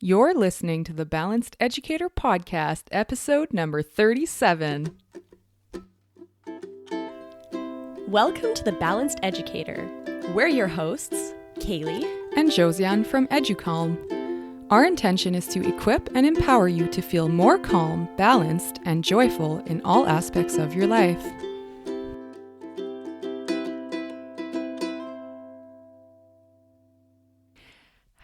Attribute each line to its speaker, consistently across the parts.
Speaker 1: You're listening to the Balanced Educator Podcast, episode number 37.
Speaker 2: Welcome to the Balanced Educator. We're your hosts, Kaylee
Speaker 1: and Josiane from EduCalm. Our intention is to equip and empower you to feel more calm, balanced, and joyful in all aspects of your life.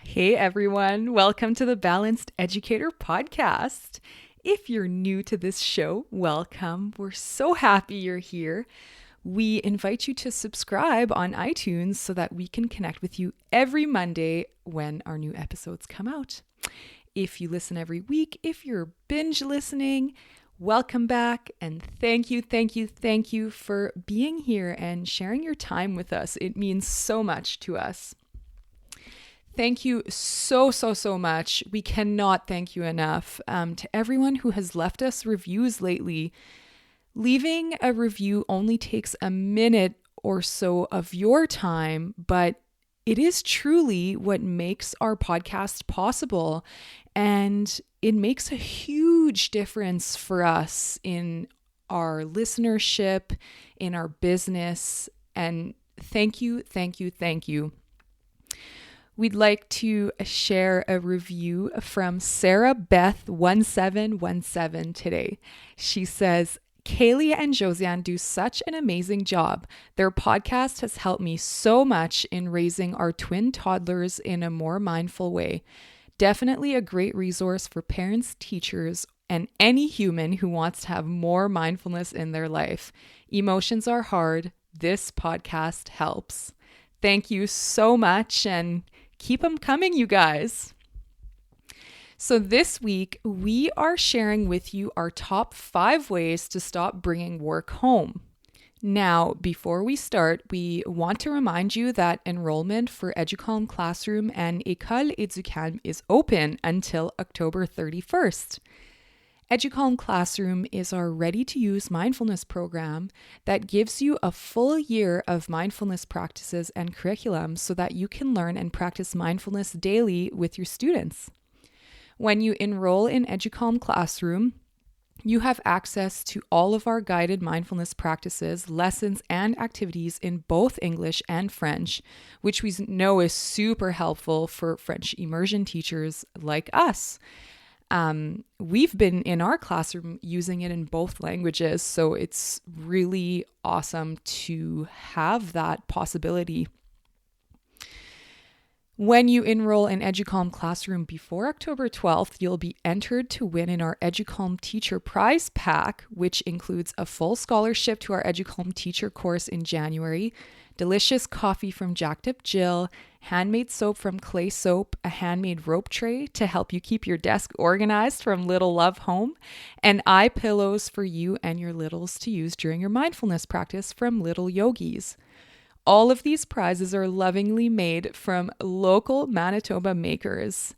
Speaker 1: Hey everyone, welcome to the Balanced Educator Podcast. If you're new to this show, welcome. We're so happy you're here. We invite you to subscribe on iTunes so that we can connect with you every Monday when our new episodes come out. If you listen every week, if you're binge listening, welcome back and thank you for being here and sharing your time with us. It means so much to us. Thank you so much. We cannot thank you enough. To everyone who has left us reviews lately, leaving a review only takes a minute or so of your time, but it is truly what makes our podcast possible. And it makes a huge difference for us in our listenership, in our business. And thank you. We'd like to share a review from Sarah Beth 1717 today. She says, Kaylee and Josiane do such an amazing job. Their podcast has helped me so much in raising our twin toddlers in a more mindful way. Definitely a great resource for parents, teachers, and any human who wants to have more mindfulness in their life. Emotions are hard. This podcast helps. Thank you so much and keep them coming, you guys. So this week, we are sharing with you our top 5 ways to stop bringing work home. Now, before we start, we want to remind you that enrollment for EduCalm Classroom and École EduCalm is open until October 31st. EduCalm Classroom is our ready-to-use mindfulness program that gives you a full year of mindfulness practices and curriculum so that you can learn and practice mindfulness daily with your students. When you enroll in EduCalm Classroom, you have access to all of our guided mindfulness practices, lessons, and activities in both English and French, which we know is super helpful for French immersion teachers like us. We've been in our classroom using it in both languages, so it's really awesome to have that possibility. When you enroll in EduCalm Classroom before October 12th, you'll be entered to win in our EduCalm Teacher Prize Pack, which includes a full scholarship to our EduCalm Teacher course in January, delicious coffee from Jacked Up Jill, handmade soap from Clay Soap, a handmade rope tray to help you keep your desk organized from Little Love Home, and eye pillows for you and your littles to use during your mindfulness practice from Little Yogis. All of these prizes are lovingly made from local Manitoba makers,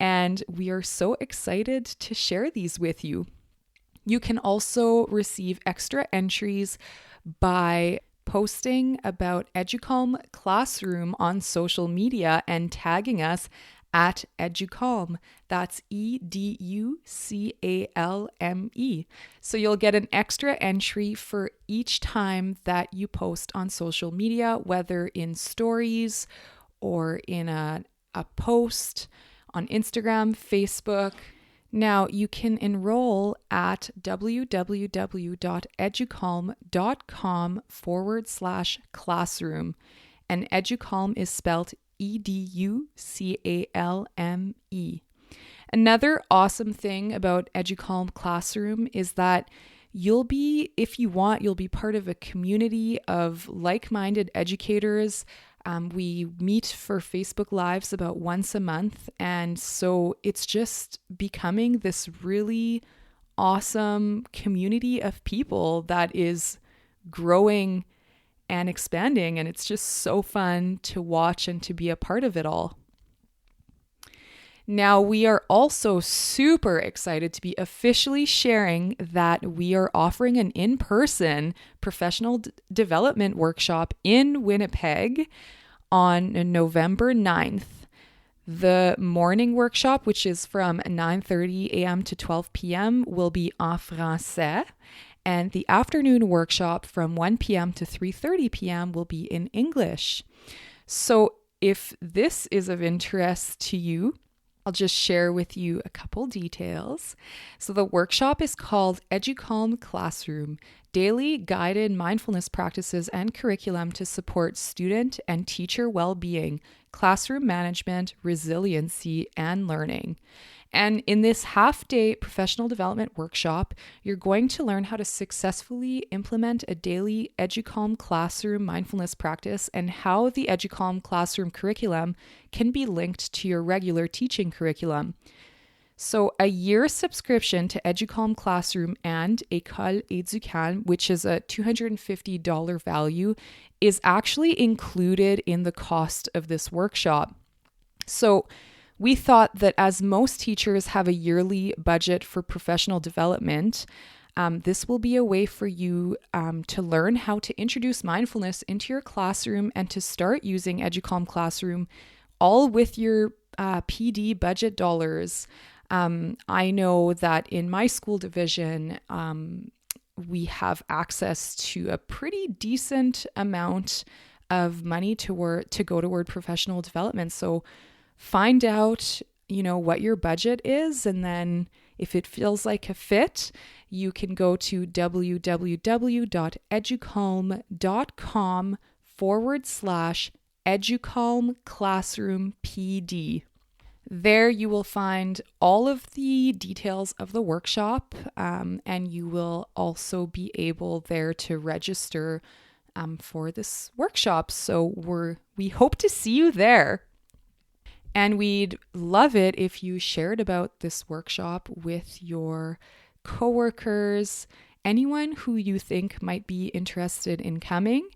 Speaker 1: and we are so excited to share these with you. You can also receive extra entries by posting about EduCalm Classroom on social media and tagging us at EduCalm. That's EduCalme. So you'll get an extra entry for each time that you post on social media, whether in stories or in a post on Instagram, Facebook. Now, you can enroll at www.educalm.com/classroom, and EduCalm is spelled EduCalme. Another awesome thing about EduCalm Classroom is that you'll be part of a community of like-minded educators. We meet for Facebook Lives about once a month, and so it's just becoming this really awesome community of people that is growing and expanding, and it's just so fun to watch and to be a part of it all. Now, we are also super excited to be officially sharing that we are offering an in-person professional development workshop in Winnipeg on November 9th. The morning workshop, which is from 9:30 a.m. to 12 p.m., will be en français. And the afternoon workshop from 1 p.m. to 3:30 p.m. will be in English. So if this is of interest to you, I'll just share with you a couple details. So the workshop is called EduCalm Classroom, Daily Guided Mindfulness Practices and Curriculum to Support Student and Teacher Well-Being, Classroom Management, Resiliency, and Learning. And in this half-day professional development workshop, you're going to learn how to successfully implement a daily EduCalm Classroom mindfulness practice and how the EduCalm Classroom curriculum can be linked to your regular teaching curriculum. So a year subscription to EduCalm Classroom and École EduCalm, which is a $250 value, is actually included in the cost of this workshop. So we thought that as most teachers have a yearly budget for professional development, this will be a way for you to learn how to introduce mindfulness into your classroom and to start using EduCalm Classroom all with your PD budget dollars. I know that in my school division, we have access to a pretty decent amount of money to go toward professional development. So find out, what your budget is, and then if it feels like a fit, you can go to www.educalm.com/EduCalm Classroom PD. There you will find all of the details of the workshop, and you will also be able there to register for this workshop. So we hope to see you there. And we'd love it if you shared about this workshop with your coworkers, anyone who you think might be interested in coming.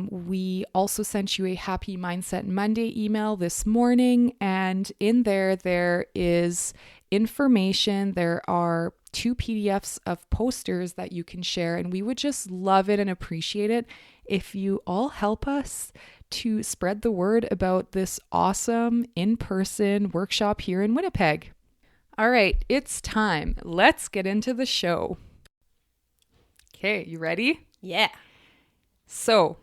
Speaker 1: We also sent you a Happy Mindset Monday email this morning, and in there is information. There are 2 PDFs of posters that you can share, and we would just love it and appreciate it if you all help us to spread the word about this awesome in-person workshop here in Winnipeg. All right, it's time. Let's get into the show. Okay, you ready?
Speaker 2: Yeah.
Speaker 1: So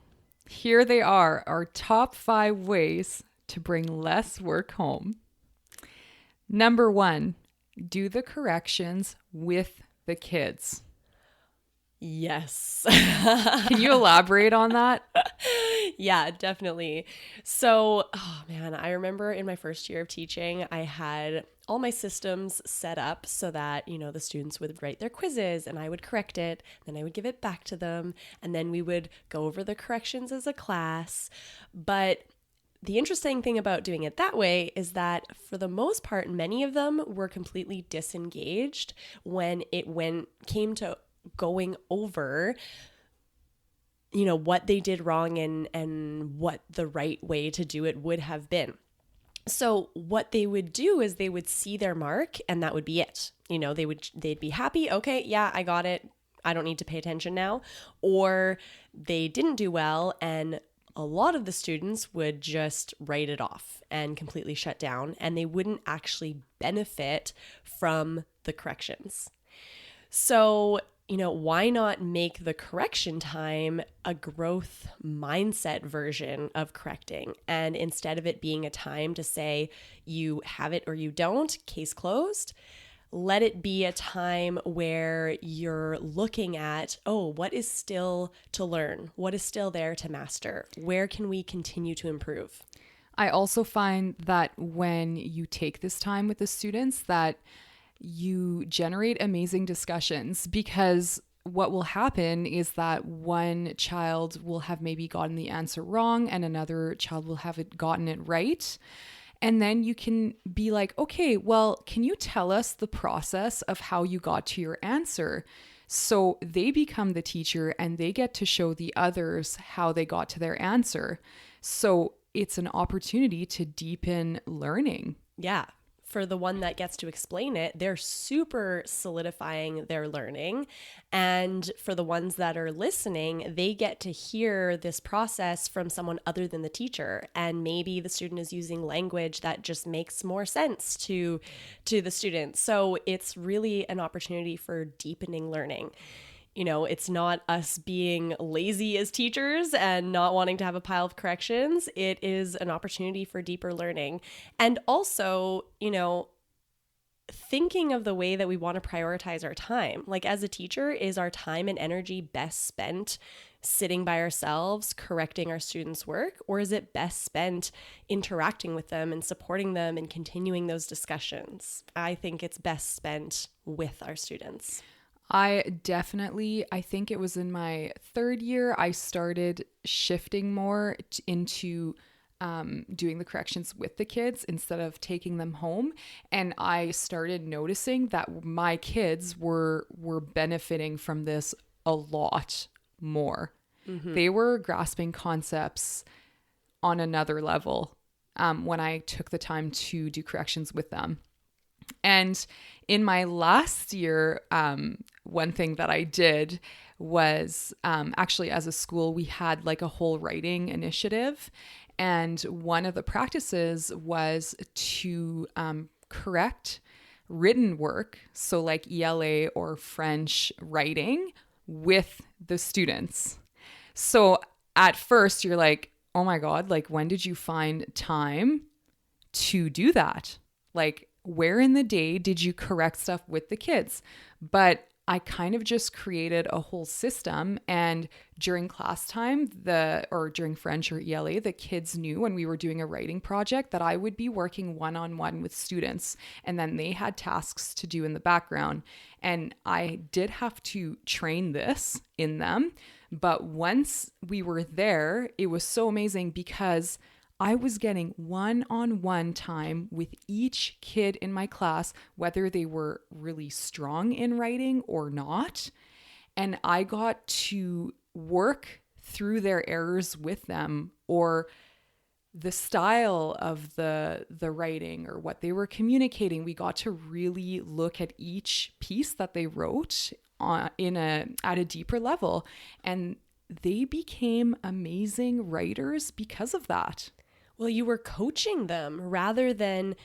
Speaker 1: here they are, our top 5 ways to bring less work home. Number 1, do the corrections with the kids.
Speaker 2: Yes.
Speaker 1: Can you elaborate on that?
Speaker 2: Yeah, definitely. So, I remember in my first year of teaching, I had all my systems set up so that, the students would write their quizzes and I would correct it, then I would give it back to them, and then we would go over the corrections as a class. But the interesting thing about doing it that way is that for the most part, many of them were completely disengaged when it came to going over what they did wrong and what the right way to do it would have been. So what they would do is they would see their mark and that would be it. They'd be happy. Okay, yeah, I got it. I don't need to pay attention now. Or they didn't do well, and a lot of the students would just write it off and completely shut down, and they wouldn't actually benefit from the corrections. So why not make the correction time a growth mindset version of correcting? And instead of it being a time to say you have it or you don't, case closed, let it be a time where you're looking at, what is still to learn? What is still there to master? Where can we continue to improve?
Speaker 1: I also find that when you take this time with the students, that you generate amazing discussions, because what will happen is that one child will have maybe gotten the answer wrong and another child will have gotten it right. And then you can be like, okay, well, can you tell us the process of how you got to your answer? So they become the teacher and they get to show the others how they got to their answer. So it's an opportunity to deepen learning.
Speaker 2: Yeah, for the one that gets to explain it, they're super solidifying their learning. And for the ones that are listening, they get to hear this process from someone other than the teacher. And maybe the student is using language that just makes more sense to the student. So it's really an opportunity for deepening learning. You know, it's not us being lazy as teachers and not wanting to have a pile of corrections. It is an opportunity for deeper learning. And also, you know, thinking of the way that we want to prioritize our time. Like as a teacher, is our time and energy best spent sitting by ourselves, correcting our students' work? Or is it best spent interacting with them and supporting them and continuing those discussions? I think it's best spent with our students.
Speaker 1: I think it was in my third year, I started shifting more into doing the corrections with the kids instead of taking them home. And I started noticing that my kids were benefiting from this a lot more. Mm-hmm. They were grasping concepts on another level when I took the time to do corrections with them. And in my last year, one thing that I did was actually as a school, we had like a whole writing initiative. And one of the practices was to correct written work. So like ELA or French writing with the students. So at first you're like, oh my God, like when did you find time to do that? Like, where in the day did you correct stuff with the kids? But I kind of just created a whole system, and during class time, during French or ELA, the kids knew when we were doing a writing project that I would be working one-on-one with students, and then they had tasks to do in the background. And I did have to train this in them, but once we were there, it was so amazing because I was getting one-on-one time with each kid in my class, whether they were really strong in writing or not. And I got to work through their errors with them, or the style of the writing or what they were communicating. We got to really look at each piece that they wrote at a deeper level. And they became amazing writers because of that.
Speaker 2: Well, you were coaching them rather than,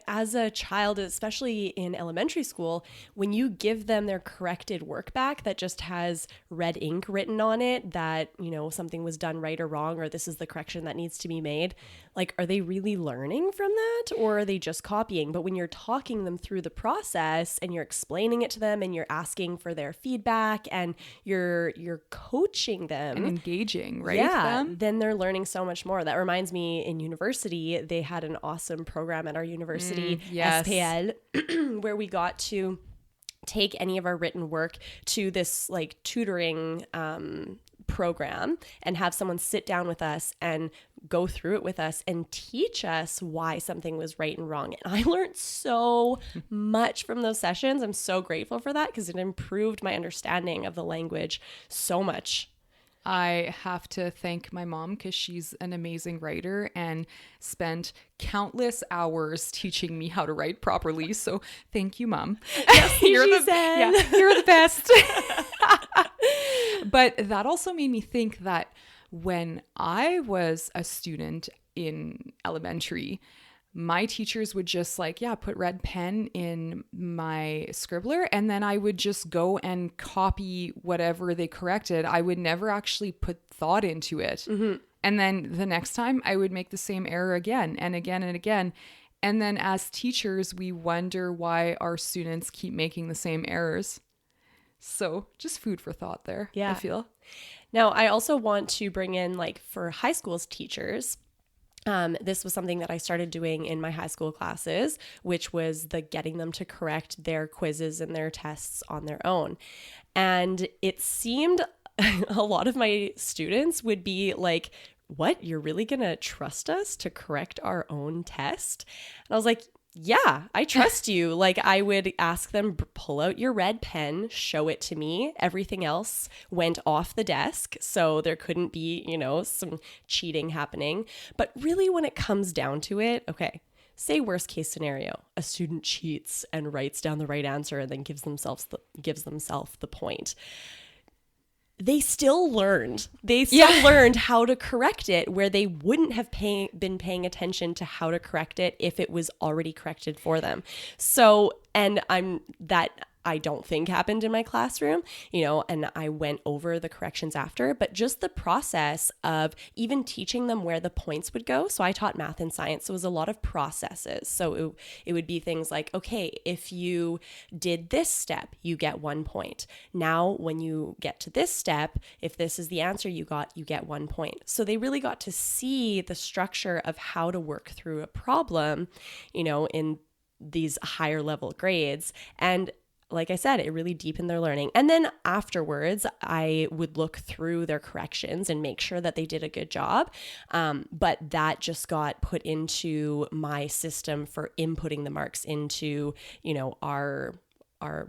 Speaker 2: as a child, especially in elementary school, when you give them their corrected work back that just has red ink written on it that, you know, something was done right or wrong, or this is the correction that needs to be made, like, are they really learning from that, or are they just copying? But when you're talking them through the process and you're explaining it to them and you're asking for their feedback and you're coaching them
Speaker 1: and engaging, right?
Speaker 2: Yeah, then they're learning so much more. That reminds me, in university, they had an awesome program at our university,
Speaker 1: yes.
Speaker 2: SPL, where we got to take any of our written work to this like tutoring program and have someone sit down with us and go through it with us and teach us why something was right and wrong. And I learned so much from those sessions. I'm so grateful for that because it improved my understanding of the language so much.
Speaker 1: I have to thank my mom because she's an amazing writer and spent countless hours teaching me how to write properly. So thank you, Mom.
Speaker 2: Yes, you're the
Speaker 1: best. But that also made me think that when I was a student in elementary, my teachers would just put red pen in my scribbler, and then I would just go and copy whatever they corrected. I would never actually put thought into it. Mm-hmm. And then the next time I would make the same error again and again and again. And then as teachers, we wonder why our students keep making the same errors. So just food for thought there, I feel.
Speaker 2: Now, I also want to bring in, for high school's teachers, this was something that I started doing in my high school classes, which was the getting them to correct their quizzes and their tests on their own. And it seemed a lot of my students would be like, what, you're really going to trust us to correct our own test? And I was like, yeah, I trust you. I would ask them, pull out your red pen, show it to me. Everything else went off the desk, so there couldn't be, some cheating happening. But really, when it comes down to it, okay, say worst case scenario, a student cheats and writes down the right answer and then gives themselves the point. They still learned. They still learned how to correct it, where they wouldn't have been paying attention to how to correct it if it was already corrected for them. So, and I don't think happened in my classroom, and I went over the corrections after, but just the process of even teaching them where the points would go. So I taught math and science. So it was a lot of processes. So it would be things like, okay, if you did this step, you get 1 point. Now, when you get to this step, if this is the answer you get 1 point. So they really got to see the structure of how to work through a problem, in these higher level grades. And like I said, it really deepened their learning. And then afterwards, I would look through their corrections and make sure that they did a good job. But that just got put into my system for inputting the marks into, our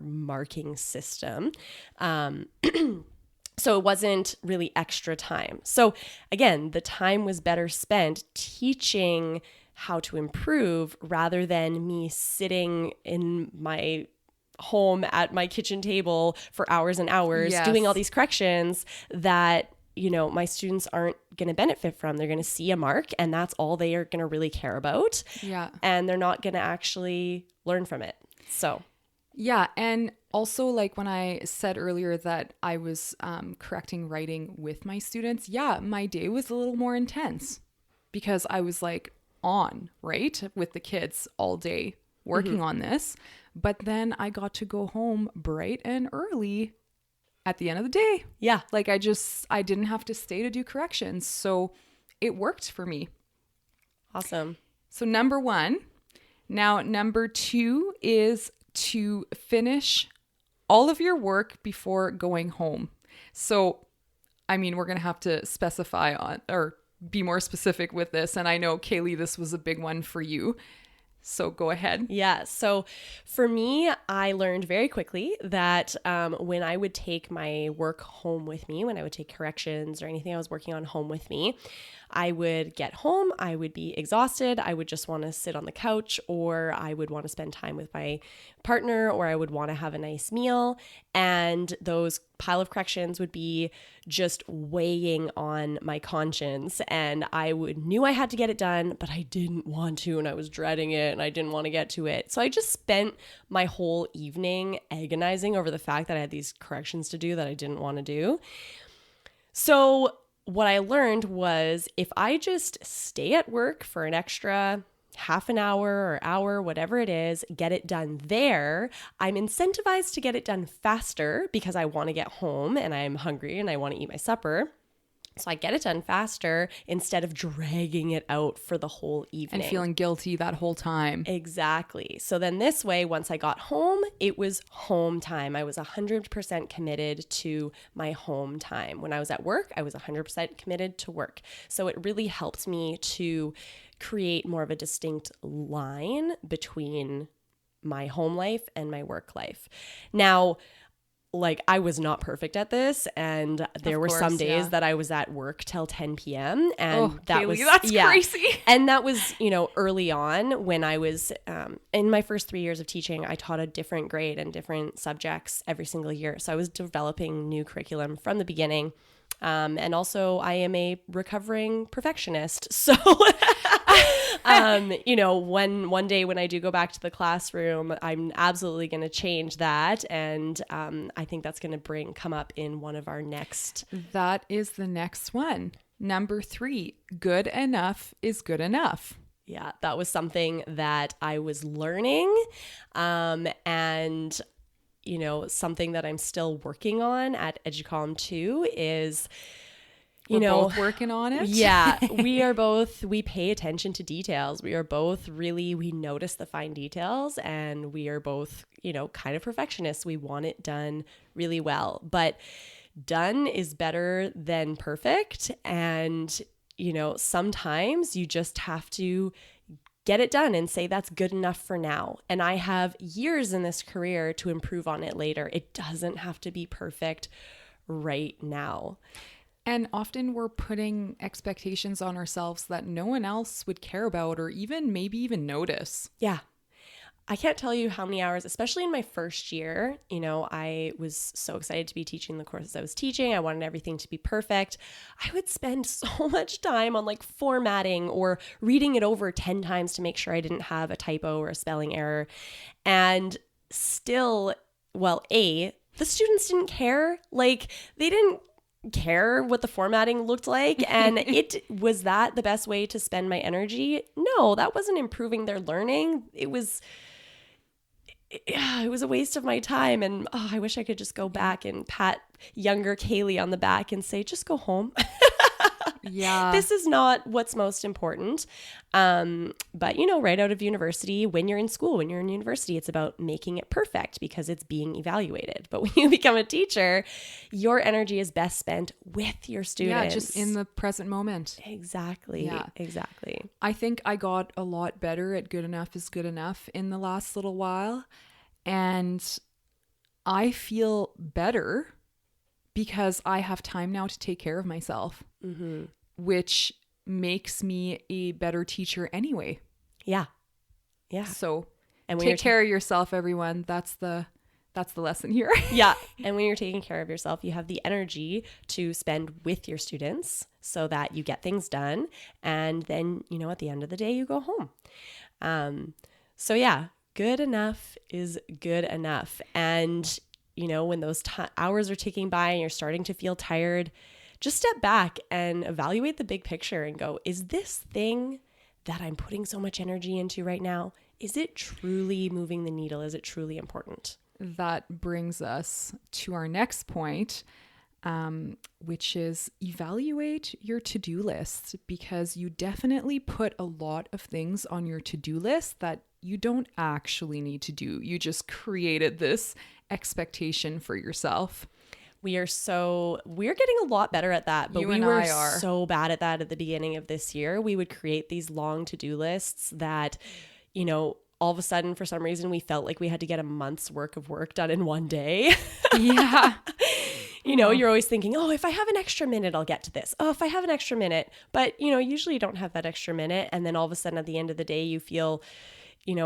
Speaker 2: marking system. So it wasn't really extra time. So again, the time was better spent teaching how to improve rather than me sitting in my home at my kitchen table for hours and hours doing all these corrections that my students aren't going to benefit from. They're going to see a mark and that's all they are going to really care about. Yeah. And they're not going to actually learn from it. So
Speaker 1: yeah. And also, like when I said earlier that I was correcting writing with my students, my day was a little more intense because I was like on, right, with the kids all day working on this. But then I got to go home bright and early at the end of the day. Yeah. Like I didn't have to stay to do corrections. So it worked for me.
Speaker 2: Awesome.
Speaker 1: So number 1. Now, number 2 is to finish all of your work before going home. So, I mean, we're going to have to specify on or be more specific with this. And I know, Kaylee, this was a big one for you. So go ahead.
Speaker 2: Yeah. So for me, I learned very quickly that when I would take my work home with me, when I would take corrections or anything I was working on home with me, I would get home, I would be exhausted, I would just want to sit on the couch, or I would want to spend time with my partner, or I would want to have a nice meal. And those pile of corrections would be just weighing on my conscience. And I knew I had to get it done, but I didn't want to, and I was dreading it, and I didn't want to get to it. So I just spent my whole evening agonizing over the fact that I had these corrections to do that I didn't want to do. So what I learned was if I just stay at work for an extra half an hour or hour, whatever it is, get it done there, I'm incentivized to get it done faster because I want to get home and I'm hungry and I want to eat my supper. So I get it done faster instead of dragging it out for the whole evening.
Speaker 1: And feeling guilty that whole time.
Speaker 2: Exactly. So then this way, once I got home, it was home time. I was 100% committed to my home time. When I was at work, I was 100% committed to work. So it really helped me to create more of a distinct line between my home life and my work life. Now, like I was not perfect at this, and there were some days that I was at work till 10 p.m. and that's crazy. And that was, early on when I was in my first 3 years of teaching, I taught a different grade and different subjects every single year. So I was developing new curriculum from the beginning. And also I am a recovering perfectionist. So, one day when I do go back to the classroom, I'm absolutely going to change that. And I think that's going to come up in one of our next.
Speaker 1: That is the next one. Number 3, good enough is good enough.
Speaker 2: Yeah, that was something that I was learning. And something that I'm still working on at Educom 2 is,
Speaker 1: We're both working on it.
Speaker 2: Yeah, we pay attention to details. We are both we notice the fine details, and we are both, kind of perfectionists. We want it done really well, but done is better than perfect. And, sometimes you just have to get it done and say that's good enough for now. And I have years in this career to improve on it later. It doesn't have to be perfect right now.
Speaker 1: And often we're putting expectations on ourselves that no one else would care about or maybe even notice.
Speaker 2: Yeah. I can't tell you how many hours, especially in my first year, I was so excited to be teaching the courses I was teaching. I wanted everything to be perfect. I would spend so much time on like formatting or reading it over 10 times to make sure I didn't have a typo or a spelling error. And still, the students didn't care. Like, they didn't care what the formatting looked like. And was that the best way to spend my energy? No, that wasn't improving their learning. It was a waste of my time. And I wish I could just go back and pat younger Kaylee on the back and say, just go home.
Speaker 1: Yeah.
Speaker 2: This is not what's most important. But right out of university, when you're in university, it's about making it perfect because it's being evaluated. But when you become a teacher, your energy is best spent with your students.
Speaker 1: Yeah, just in the present moment.
Speaker 2: Exactly. Yeah. Exactly.
Speaker 1: I think I got a lot better at good enough is good enough in the last little while. And I feel better because I have time now to take care of myself, which makes me a better teacher anyway.
Speaker 2: Yeah. Yeah.
Speaker 1: So
Speaker 2: and
Speaker 1: take care of yourself, everyone. That's the lesson here.
Speaker 2: Yeah. And when you're taking care of yourself, you have the energy to spend with your students so that you get things done. And then, at the end of the day, you go home. So yeah, good enough is good enough. And when those hours are ticking by and you're starting to feel tired, just step back and evaluate the big picture and go, is this thing that I'm putting so much energy into right now, is it truly moving the needle? Is it truly important?
Speaker 1: That brings us to our next point, which is evaluate your to-do list, because you definitely put a lot of things on your to-do list that you don't actually need to do. You just created this expectation for yourself.
Speaker 2: We're getting a lot better at that, but we were so bad at that at the beginning of this year. We would create these long to-do lists that, all of a sudden, for some reason, we felt like we had to get a month's work of work done in one day.
Speaker 1: Yeah.
Speaker 2: You're always thinking, if I have an extra minute, I'll get to this. Oh, if I have an extra minute. But, usually you don't have that extra minute. And then all of a sudden at the end of the day, you feel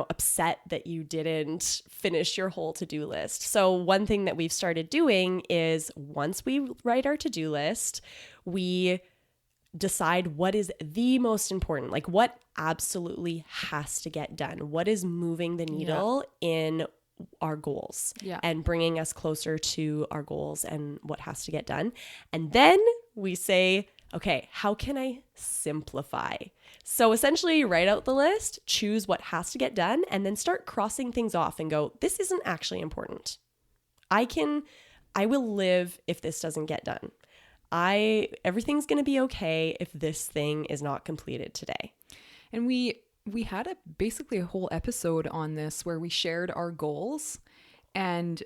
Speaker 2: upset that you didn't finish your whole to-do list. So one thing that we've started doing is once we write our to-do list, we decide what is the most important, like what absolutely has to get done, what is moving the needle in our goals and bringing us closer to our goals and what has to get done. And then we say, okay, how can I simplify? So essentially write out the list, choose what has to get done, and then start crossing things off and go, this isn't actually important. I will live if this doesn't get done. Everything's going to be okay if this thing is not completed today.
Speaker 1: And we had basically a whole episode on this where we shared our goals, and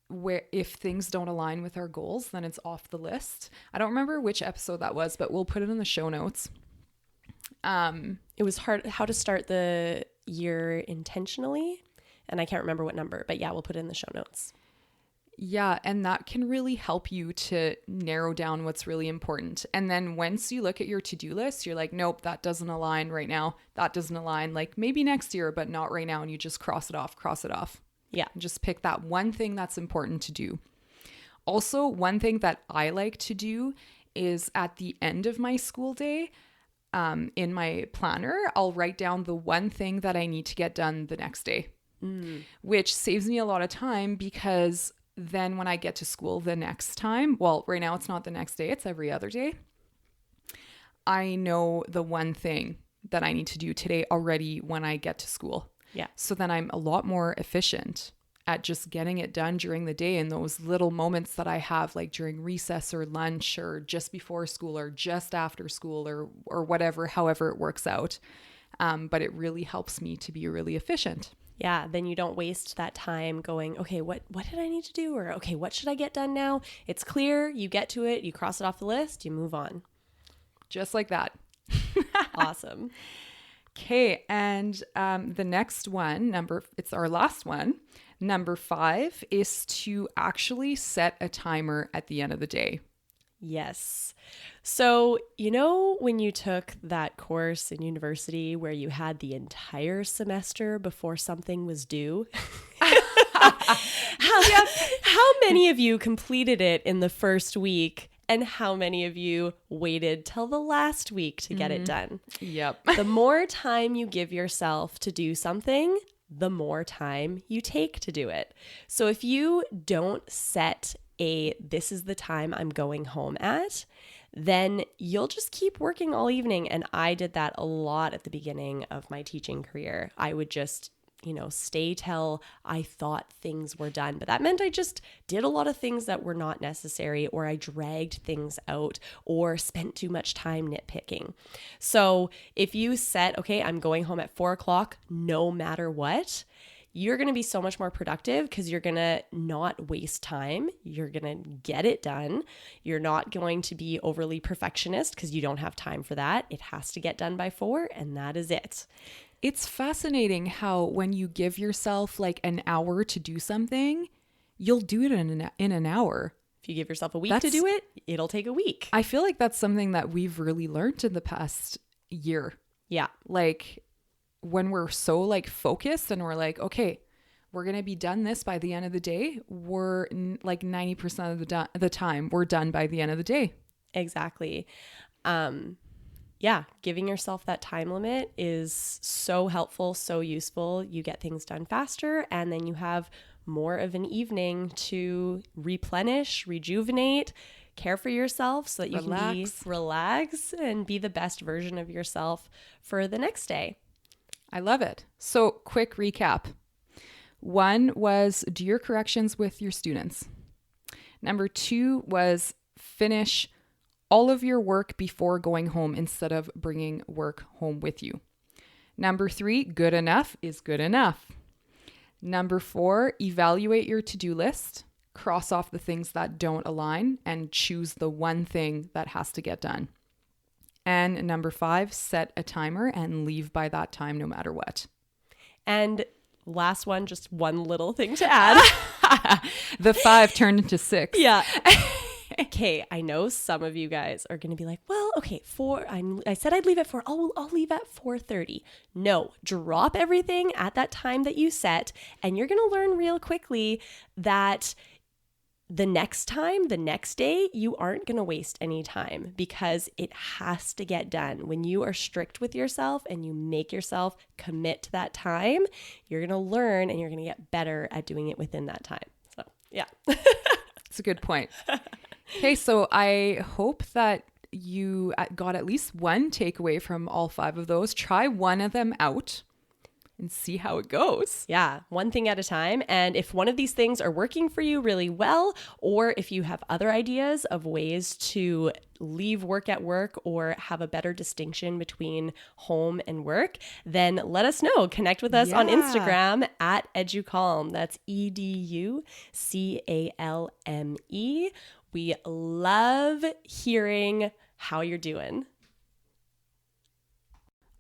Speaker 1: where if things don't align with our goals, then it's off the list. I don't remember which episode that was, but we'll put it in the show notes.
Speaker 2: It was how to start the year intentionally, and I can't remember what number, but yeah, we'll put it in the show notes.
Speaker 1: Yeah, and that can really help you to narrow down what's really important. And then once you look at your to-do list, you're like, nope, that doesn't align right now. That doesn't align, like maybe next year, but not right now. And you just cross it off. Yeah. Just pick that one thing that's important to do. Also, one thing that I like to do is at the end of my school day, in my planner, I'll write down the one thing that I need to get done the next day, which saves me a lot of time, because then when I get to school the next time, well, right now it's not the next day, it's every other day, I know the one thing that I need to do today already when I get to school.
Speaker 2: Yeah.
Speaker 1: So then I'm a lot more efficient at just getting it done during the day, in those little moments that I have, like during recess or lunch or just before school or just after school or whatever, however it works out. But it really helps me to be really efficient.
Speaker 2: Yeah, then you don't waste that time going, okay, what did I need to do? Or, okay, what should I get done now? It's clear, you get to it, you cross it off the list, you move on.
Speaker 1: Just like that.
Speaker 2: Awesome.
Speaker 1: Okay, and the next one, it's our last one. Number 5 is to actually set a timer at the end of the day.
Speaker 2: Yes. So, you know, when you took that course in university where you had the entire semester before something was due? How many of you completed it in the first week, and how many of you waited till the last week to get it done?
Speaker 1: Yep.
Speaker 2: The more time you give yourself to do something, the more time you take to do it. So if you don't set this is the time I'm going home at, then you'll just keep working all evening. And I did that a lot at the beginning of my teaching career. I would just stay till I thought things were done. But that meant I just did a lot of things that were not necessary, or I dragged things out or spent too much time nitpicking. So if you set, okay, I'm going home at 4:00, no matter what, you're going to be so much more productive because you're going to not waste time. You're going to get it done. You're not going to be overly perfectionist because you don't have time for that. It has to get done by 4, and that is it.
Speaker 1: It's fascinating how when you give yourself like an hour to do something, you'll do it in an hour.
Speaker 2: If you give yourself a week to do it, it'll take a week.
Speaker 1: I feel like that's something that we've really learned in the past year.
Speaker 2: Yeah.
Speaker 1: Like when we're so like focused and we're like, okay, we're going to be done this by the end of the day. We're like 90% of the time we're done by the end of the day.
Speaker 2: Exactly. Yeah, giving yourself that time limit is so helpful, so useful. You get things done faster, and then you have more of an evening to replenish, rejuvenate, care for yourself so that you can relax and be the best version of yourself for the next day.
Speaker 1: I love it. So quick recap. 1 was do your corrections with your students. Number 2 was finish all of your work before going home instead of bringing work home with you. Number 3, good enough is good enough. Number 4, evaluate your to-do list, cross off the things that don't align, and choose the one thing that has to get done. And number 5, set a timer and leave by that time no matter what.
Speaker 2: And last one, just one little thing to add.
Speaker 1: The 5 turned into 6.
Speaker 2: Yeah. Okay, I know some of you guys are going to be like, well, okay, I said I'd leave at 4. I'll leave at 4:30. No, drop everything at that time that you set, and you're going to learn real quickly that the next day, you aren't going to waste any time because it has to get done. When you are strict with yourself and you make yourself commit to that time, you're going to learn and you're going to get better at doing it within that time. So, yeah.
Speaker 1: That's a good point. Okay, so I hope that you got at least one takeaway from all 5 of those. Try one of them out and see how it goes.
Speaker 2: Yeah, one thing at a time. And if one of these things are working for you really well, or if you have other ideas of ways to leave work at work or have a better distinction between home and work, then let us know. Connect with us on Instagram at EduCalm. That's EduCalme. We love hearing how you're doing.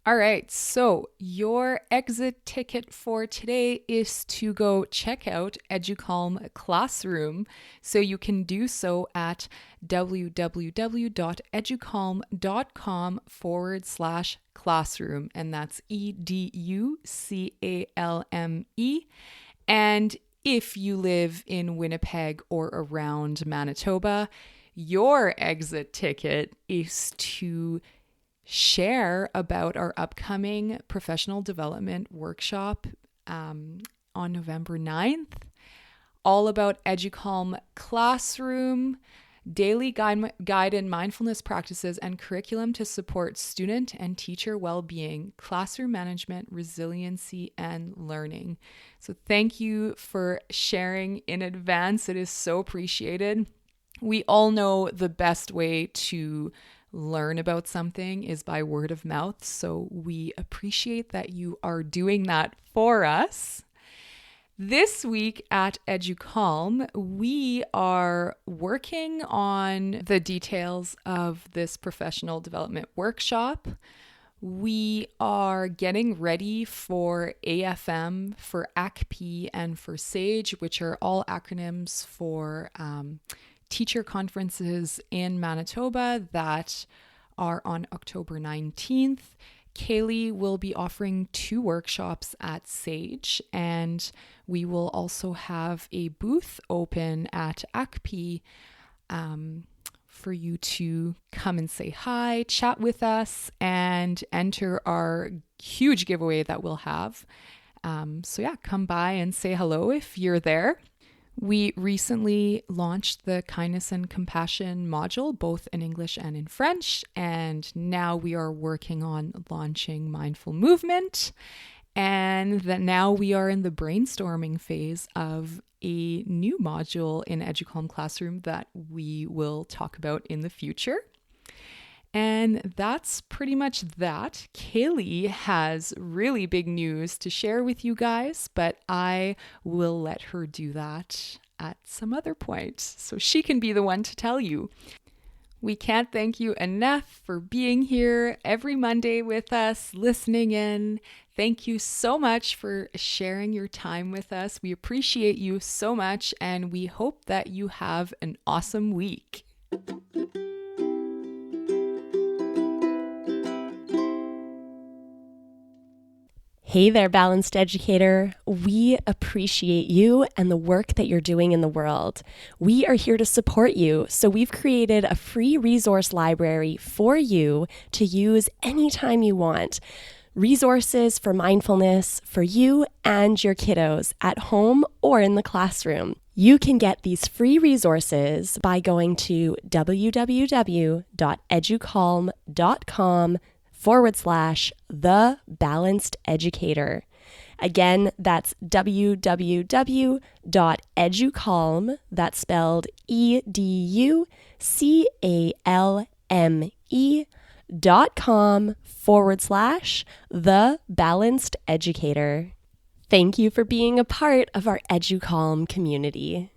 Speaker 1: All right, so your exit ticket for today is to go check out EduCalm Classroom. So you can do so at www.educalm.com/classroom. And that's EduCalme. And if you live in Winnipeg or around Manitoba, your exit ticket is to share about our upcoming professional development workshop on November 9th, all about EduCalm Classroom, daily guided mindfulness practices and curriculum to support student and teacher well-being, classroom management, resiliency, and learning. So thank you for sharing in advance. It is so appreciated. We all know the best way to learn about something is by word of mouth. So we appreciate that you are doing that for us. This week at EduCalm, we are working on the details of this professional development workshop. We are getting ready for AFM, for ACP, and for SAGE, which are all acronyms for teacher conferences in Manitoba that are on October 19th. Kaylee will be offering 2 workshops at Sage, and we will also have a booth open at ACPE for you to come and say hi, chat with us, and enter our huge giveaway that we'll have. So yeah, come by and say hello if you're there. We recently launched the Kindness and Compassion module, both in English and in French, and now we are working on launching Mindful Movement, and that now we are in the brainstorming phase of a new module in Educalm Classroom that we will talk about in the future. And that's pretty much that. Kaylee has really big news to share with you guys, but I will let her do that at some other point so she can be the one to tell you. We can't thank you enough for being here every Monday with us, listening in. Thank you so much for sharing your time with us. We appreciate you so much, and we hope that you have an awesome week.
Speaker 2: Hey there, Balanced Educator. We appreciate you and the work that you're doing in the world. We are here to support you, so we've created a free resource library for you to use anytime you want. Resources for mindfulness for you and your kiddos at home or in the classroom. You can get these free resources by going to www.educalm.com/The Balanced Educator. Again, that's www.educalm, that's spelled educalme.com/The Balanced Educator. Thank you for being a part of our Educalm community.